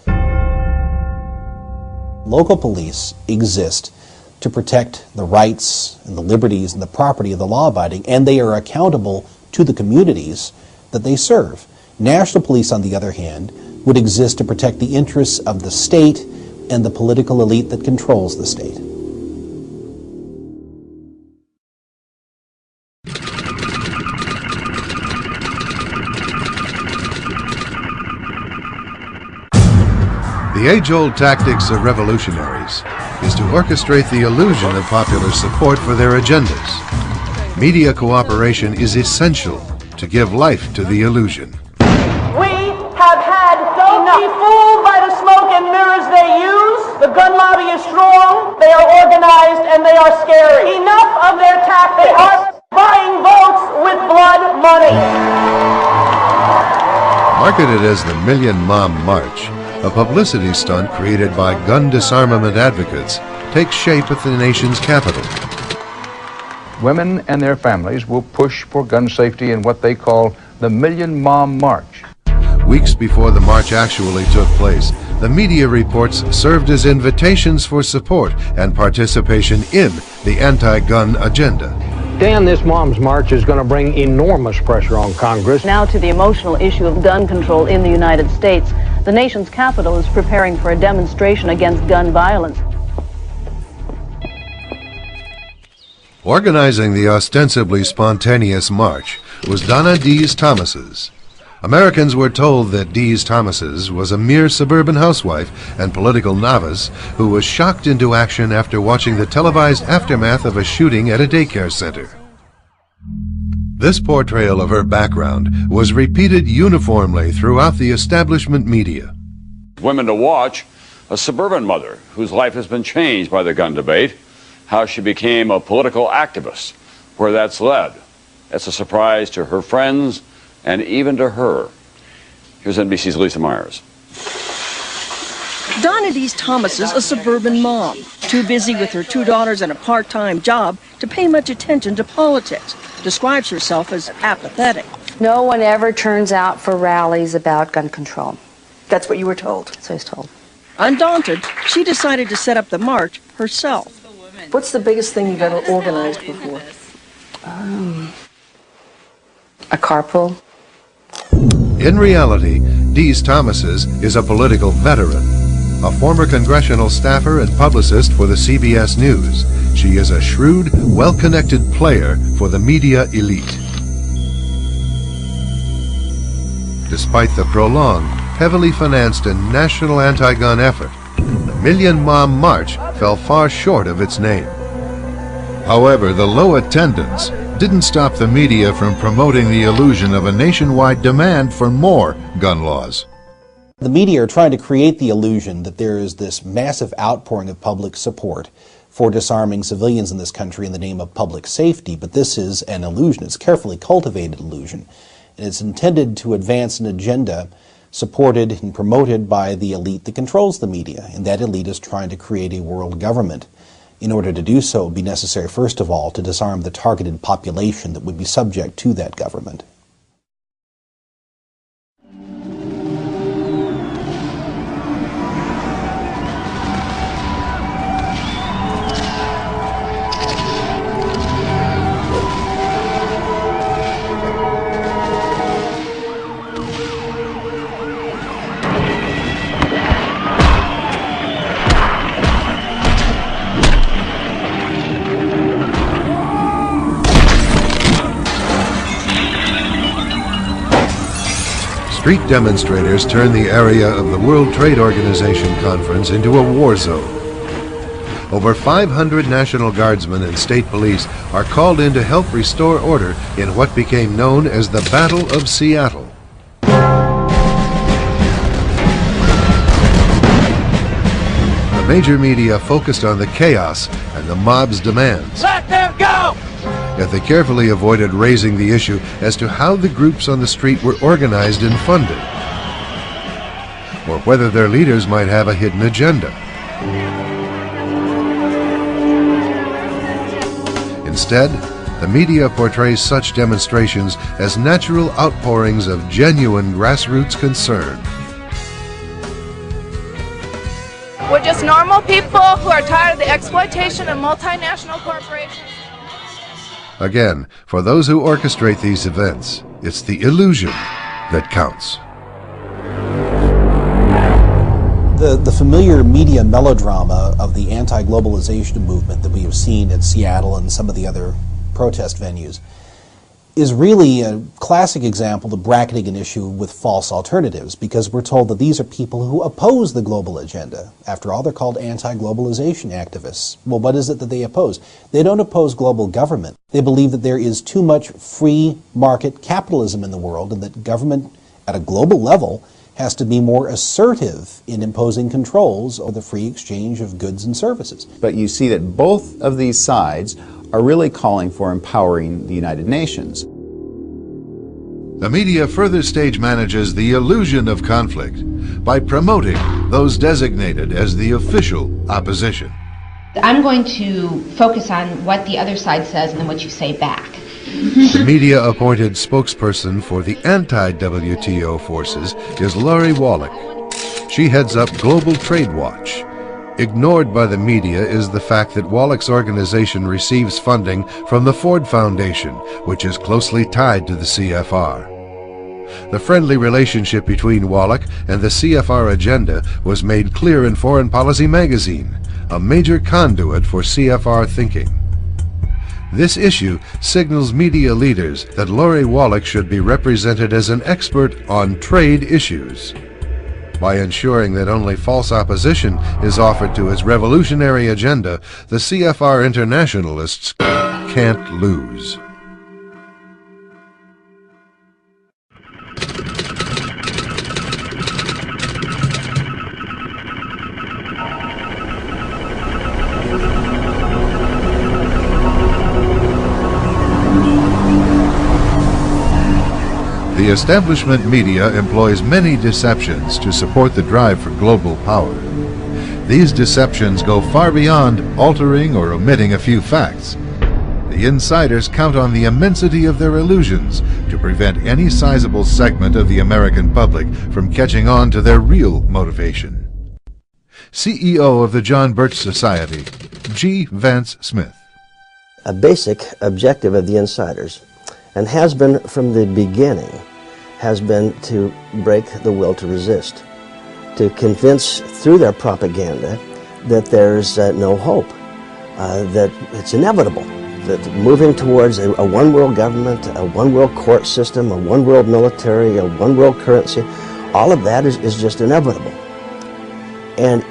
Local police exist to protect the rights and the liberties and the property of the law-abiding, and they are accountable to the communities that they serve. National police, on the other hand, would exist to protect the interests of the state and the political elite that controls the state. The age-old tactics of revolutionaries is to orchestrate the illusion of popular support for their agendas. Media cooperation is essential to give life to the illusion. We have had don't be fooled by the smoke and mirrors they use. The gun lobby is strong, they are organized, and they are scary. Enough of their tactics. They are buying votes with blood money. Marketed as the Million Mom March, a publicity stunt created by gun disarmament advocates takes shape at the nation's capital. Women and their families will push for gun safety in what they call the Million Mom March. Weeks before the march actually took place, the media reports served as invitations for support and participation in the anti-gun agenda. Dan, this Mom's March is going to bring enormous pressure on Congress. Now to the emotional issue of gun control in the United States. The nation's capital is preparing for a demonstration against gun violence. Organizing the ostensibly spontaneous march was Donna Dees Thomas's. Americans were told that Dees Thomas's was a mere suburban housewife and political novice who was shocked into action after watching the televised aftermath of a shooting at a daycare center. This portrayal of her background was repeated uniformly throughout the establishment media. Women to watch: a suburban mother whose life has been changed by the gun debate, how she became a political activist, where that's led. It's a surprise to her friends and even to her. Here's NBC's Lisa Myers. Donna Dees Thomas is a suburban mom, too busy with her 2 daughters and a part-time job to pay much attention to politics. Describes herself as apathetic. No one ever turns out for rallies about gun control. That's what you were told? That's what I was told. Undaunted, she decided to set up the march herself. What's the biggest thing you've ever organized before? A carpool. In reality, Dees Thomas's is a political veteran, a former congressional staffer and publicist for the CBS News. She is a shrewd, well-connected player for the media elite. Despite the prolonged, heavily financed and national anti-gun effort, the Million Mom March fell far short of its name. However, the low attendance didn't stop the media from promoting the illusion of a nationwide demand for more gun laws. The media are trying to create the illusion that there is this massive outpouring of public support for disarming civilians in this country in the name of public safety, but this is an illusion. It's a carefully cultivated illusion, and it's intended to advance an agenda supported and promoted by the elite that controls the media, and that elite is trying to create a world government. In order to do so, it would be necessary, first of all, to disarm the targeted population that would be subject to that government. street demonstrators turned the area of the World Trade Organization conference into a war zone. Over 500 National Guardsmen and state police are called in to help restore order in what became known as the Battle of Seattle. The major media focused on the chaos and the mob's demands. Let them go! Yet they carefully avoided raising the issue as to how the groups on the street were organized and funded, or whether their leaders might have a hidden agenda. Instead, the media portrays such demonstrations as natural outpourings of genuine grassroots concern. We're just normal people who are tired of the exploitation of multinational corporations. Again, for those who orchestrate these events, it's the illusion that counts. The familiar media melodrama of the anti-globalization movement that we have seen in Seattle and some of the other protest venues is really a classic example of bracketing an issue with false alternatives, because we're told that these are people who oppose the global agenda. After all, they're called anti-globalization activists. Well, what is it that they oppose? They don't oppose global government. They believe that there is too much free market capitalism in the world, and that government at a global level has to be more assertive in imposing controls over the free exchange of goods and services. But you see that both of these sides are really calling for empowering the United Nations. The media further stage manages the illusion of conflict by promoting those designated as the official opposition. I'm going to focus on what the other side says and then what you say back. The media-appointed spokesperson for the anti-WTO forces is Lori Wallach. She heads up Global Trade Watch. Ignored by the media is the fact that Wallach's organization receives funding from the Ford Foundation, which is closely tied to the CFR. The friendly relationship between Wallach and the CFR agenda was made clear in Foreign Policy magazine, a major conduit for CFR thinking. This issue signals media leaders that Lori Wallach should be represented as an expert on trade issues. By ensuring that only false opposition is offered to its revolutionary agenda, the CFR internationalists can't lose. The establishment media employs many deceptions to support the drive for global power. These deceptions go far beyond altering or omitting a few facts. The insiders count on the immensity of their illusions to prevent any sizable segment of the American public from catching on to their real motivation. CEO of the John Birch Society, G. Vance Smith. A basic objective of the insiders, and has been from the beginning, has been to break the will to resist, to convince through their propaganda that there's no hope, that it's inevitable, that moving towards a one-world government, a one-world court system, a one-world military, a one-world currency, all of that is just inevitable. And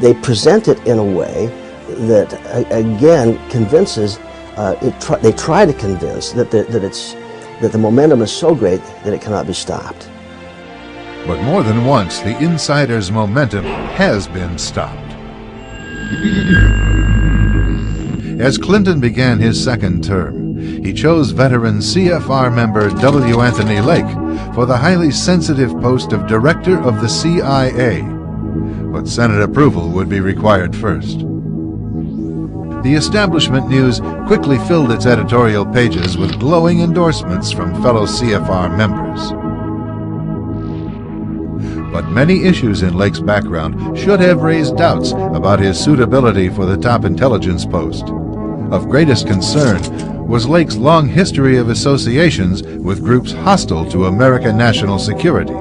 they present it in a way that, again, convinces, they try to convince that the momentum is so great that it cannot be stopped. But more than once, the insiders' momentum has been stopped. As Clinton began his second term, he chose veteran CFR member W. Anthony Lake for the highly sensitive post of Director of the CIA. But Senate approval would be required first. The establishment news quickly filled its editorial pages with glowing endorsements from fellow CFR members. But many issues in Lake's background should have raised doubts about his suitability for the top intelligence post. Of greatest concern was Lake's long history of associations with groups hostile to American national security.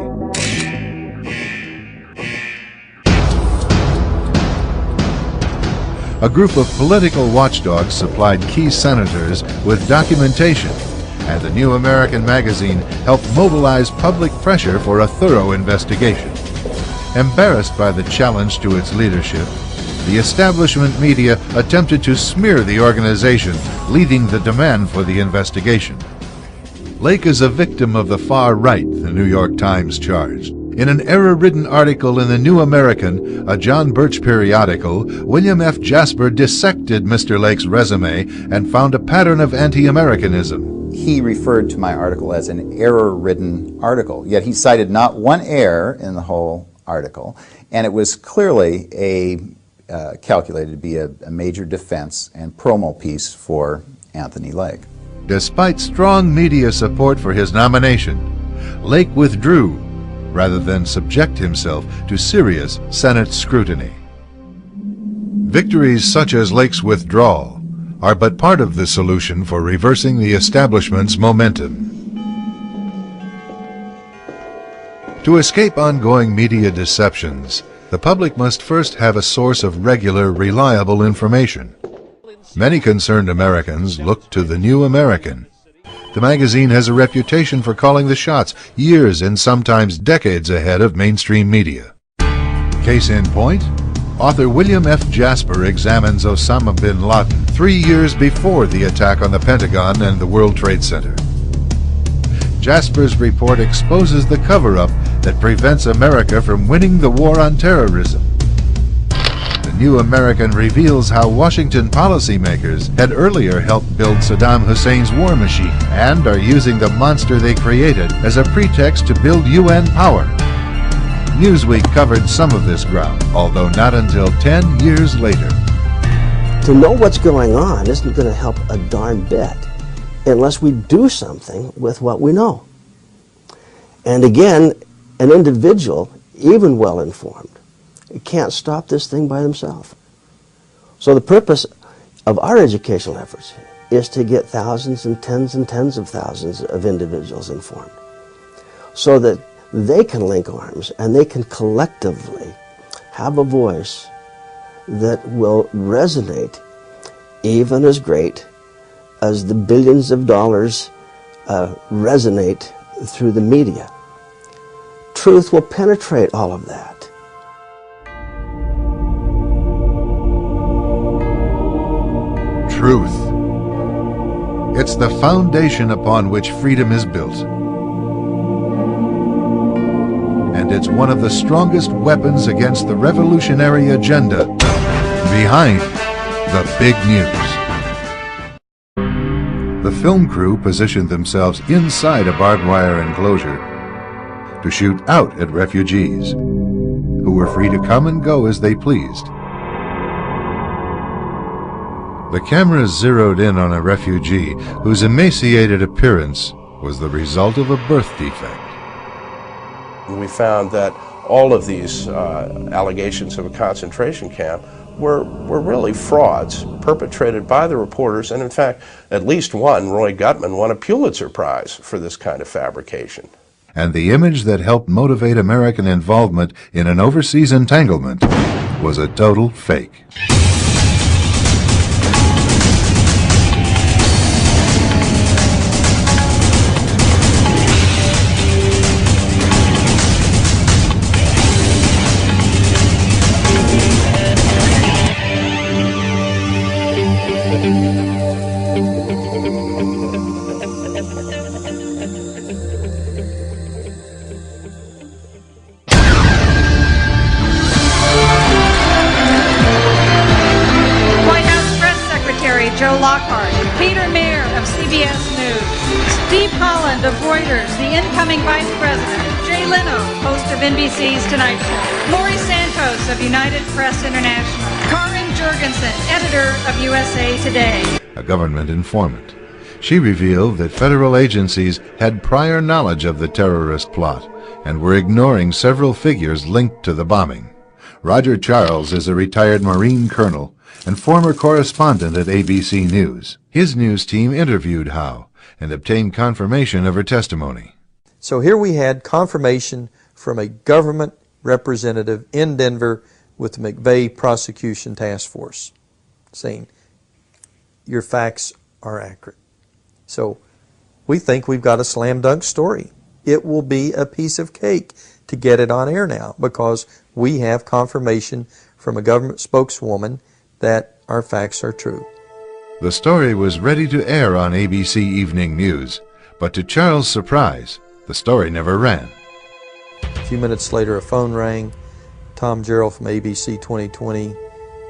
A group of political watchdogs supplied key senators with documentation and the New American magazine helped mobilize public pressure for a thorough investigation. Embarrassed by the challenge to its leadership, the establishment media attempted to smear the organization, leading the demand for the investigation. Lake is a victim of the far right, the New York Times charged. In an error-ridden article in the New American, a John Birch periodical, William F. Jasper dissected Mr. Lake's resume and found a pattern of anti-Americanism. He referred to my article as an error-ridden article, yet he cited not one error in the whole article, and it was clearly calculated to be a major defense and promo piece for Anthony Lake. Despite strong media support for his nomination, Lake withdrew rather than subject himself to serious Senate scrutiny. Victories such as Lake's withdrawal are but part of the solution for reversing the establishment's momentum. To escape ongoing media deceptions, the public must first have a source of regular, reliable information. Many concerned Americans look to the New American. The magazine has a reputation for calling the shots years and sometimes decades ahead of mainstream media. Case in point, author William F. Jasper examines Osama bin Laden 3 years before the attack on the Pentagon and the World Trade Center. Jasper's report exposes the cover-up that prevents America from winning the war on terrorism. The New American reveals how Washington policymakers had earlier helped build Saddam Hussein's war machine and are using the monster they created as a pretext to build UN power. Newsweek covered some of this ground, although not until 10 years later. To know what's going on isn't going to help a darn bit unless we do something with what we know. And again, an individual, even well-informed, can't stop this thing by themselves. So the purpose of our educational efforts is to get thousands and tens of thousands of individuals informed so that they can link arms and they can collectively have a voice that will resonate even as great as the billions of dollars resonate through the media. Truth will penetrate all of that. Truth. It's the foundation upon which freedom is built. And it's one of the strongest weapons against the revolutionary agenda behind the big news. The film crew positioned themselves inside a barbed wire enclosure to shoot out at refugees, who were free to come and go as they pleased. The cameras zeroed in on a refugee whose emaciated appearance was the result of a birth defect. We found that all of these allegations of a concentration camp were really frauds perpetrated by the reporters, and in fact, at least one, Roy Gutman, won a Pulitzer Prize for this kind of fabrication. And the image that helped motivate American involvement in an overseas entanglement was a total fake. NBC's Tonight Show. Lori Santos of United Press International. Karin Jurgensen, editor of USA Today. A government informant. She revealed that federal agencies had prior knowledge of the terrorist plot and were ignoring several figures linked to the bombing. Roger Charles is a retired Marine colonel and former correspondent at ABC News. His news team interviewed Howe and obtained confirmation of her testimony. So here we had confirmation from a government representative in Denver with the McVeigh Prosecution Task Force saying your facts are accurate. So we think we've got a slam dunk story. It will be a piece of cake to get it on air now because we have confirmation from a government spokeswoman that our facts are true. The story was ready to air on ABC Evening News, but to Charles' surprise, the story never ran. A few minutes later, a phone rang. Tom Gerald from ABC 2020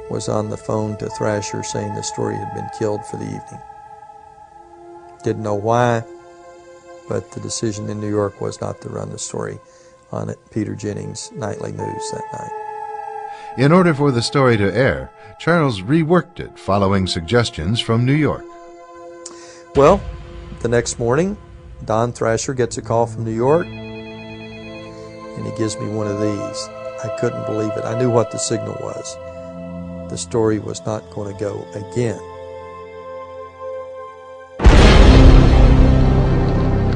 was on the phone to Thrasher saying the story had been killed for the evening. Didn't know why, but the decision in New York was not to run the story on it, Peter Jennings' nightly news that night. In order for the story to air, Charles reworked it following suggestions from New York. Well, the next morning, Don Thrasher gets a call from New York, and he gives me one of these. I couldn't believe it. I knew what the signal was. The story was not going to go again.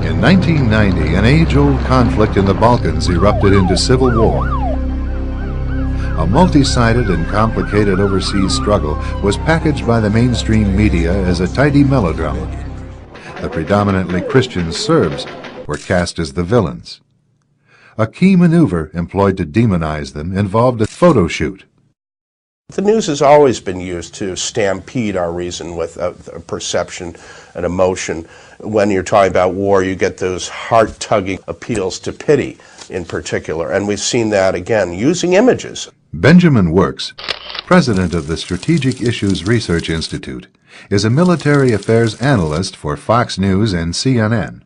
In 1990, an age-old conflict in the Balkans erupted into civil war. A multi-sided and complicated overseas struggle was packaged by the mainstream media as a tidy melodrama. The predominantly Christian Serbs were cast as the villains. A key maneuver employed to demonize them involved a photo shoot. The news has always been used to stampede our reason with a perception and emotion. When you're talking about war, you get those heart-tugging appeals to pity in particular, and we've seen that again using images. Benjamin Works, president of the Strategic Issues Research Institute, is a military affairs analyst for Fox News and CNN.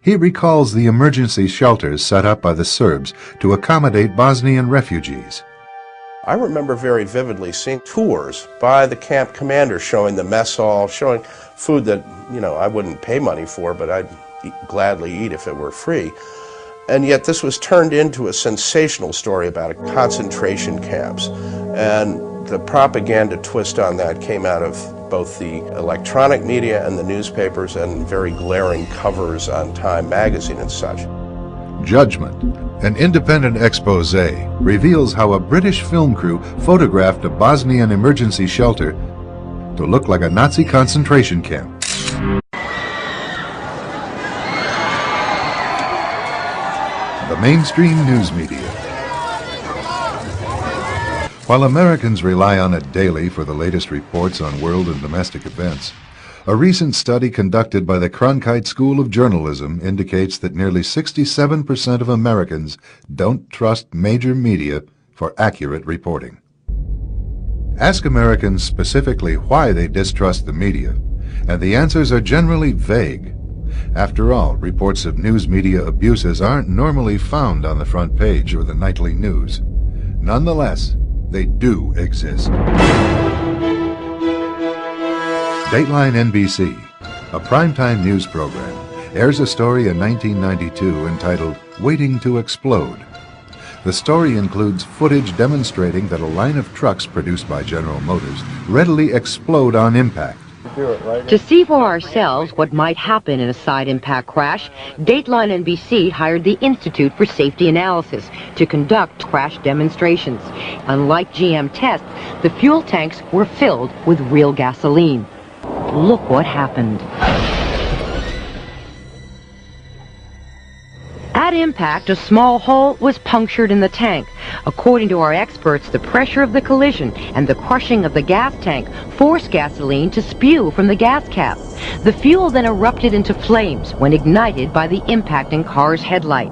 He recalls the emergency shelters set up by the Serbs to accommodate Bosnian refugees. I remember very vividly seeing tours by the camp commander showing the mess hall, showing food that, I wouldn't pay money for, but I'd gladly eat if it were free. And yet this was turned into a sensational story about concentration camps. And the propaganda twist on that came out of both the electronic media and the newspapers and very glaring covers on Time magazine and such. Judgment, an independent expose, reveals how a British film crew photographed a Bosnian emergency shelter to look like a Nazi concentration camp. The mainstream news media. While Americans rely on it daily for the latest reports on world and domestic events, a recent study conducted by the Cronkite School of Journalism indicates that nearly 67% of Americans don't trust major media for accurate reporting. Ask Americans specifically why they distrust the media, and the answers are generally vague. After all, reports of news media abuses aren't normally found on the front page or the nightly news. Nonetheless, they do exist. Dateline NBC, a primetime news program, airs a story in 1992 entitled Waiting to Explode. The story includes footage demonstrating that a line of trucks produced by General Motors readily explode on impact. To see for ourselves what might happen in a side impact crash, Dateline NBC hired the Institute for Safety Analysis to conduct crash demonstrations. Unlike GM tests, the fuel tanks were filled with real gasoline. Look what happened. At impact, a small hole was punctured in the tank. According to our experts, the pressure of the collision and the crushing of the gas tank forced gasoline to spew from the gas cap. The fuel then erupted into flames when ignited by the impacting car's headlight.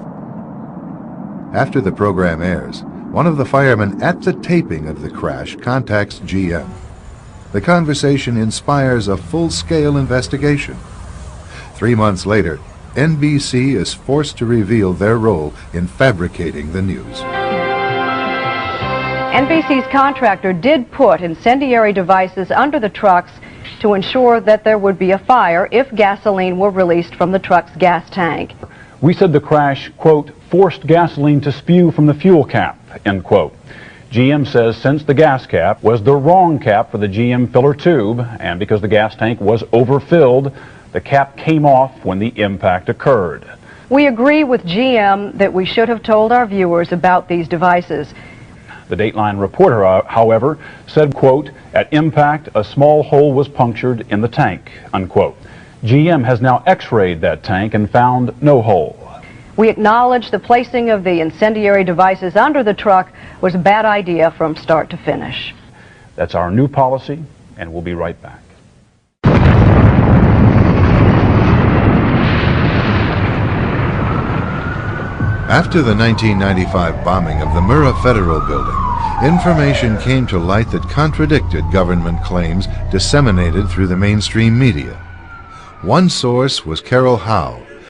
After the program airs, one of the firemen at the taping of the crash contacts GM. The conversation inspires a full-scale investigation. 3 months later, NBC is forced to reveal their role in fabricating the news. NBC's contractor did put incendiary devices under the trucks to ensure that there would be a fire if gasoline were released from the truck's gas tank. We said the crash, quote, forced gasoline to spew from the fuel cap, end quote. GM says since the gas cap was the wrong cap for the GM filler tube, and because the gas tank was overfilled, the cap came off when the impact occurred. We agree with GM that we should have told our viewers about these devices. The Dateline reporter, however, said, quote, at impact, a small hole was punctured in the tank, unquote. GM has now x-rayed that tank and found no hole. We acknowledge the placing of the incendiary devices under the truck was a bad idea from start to finish. That's our new policy, and we'll be right back. After the 1995 bombing of the Murrah Federal Building, information came to light that contradicted government claims disseminated through the mainstream media. One source was Carol Howe,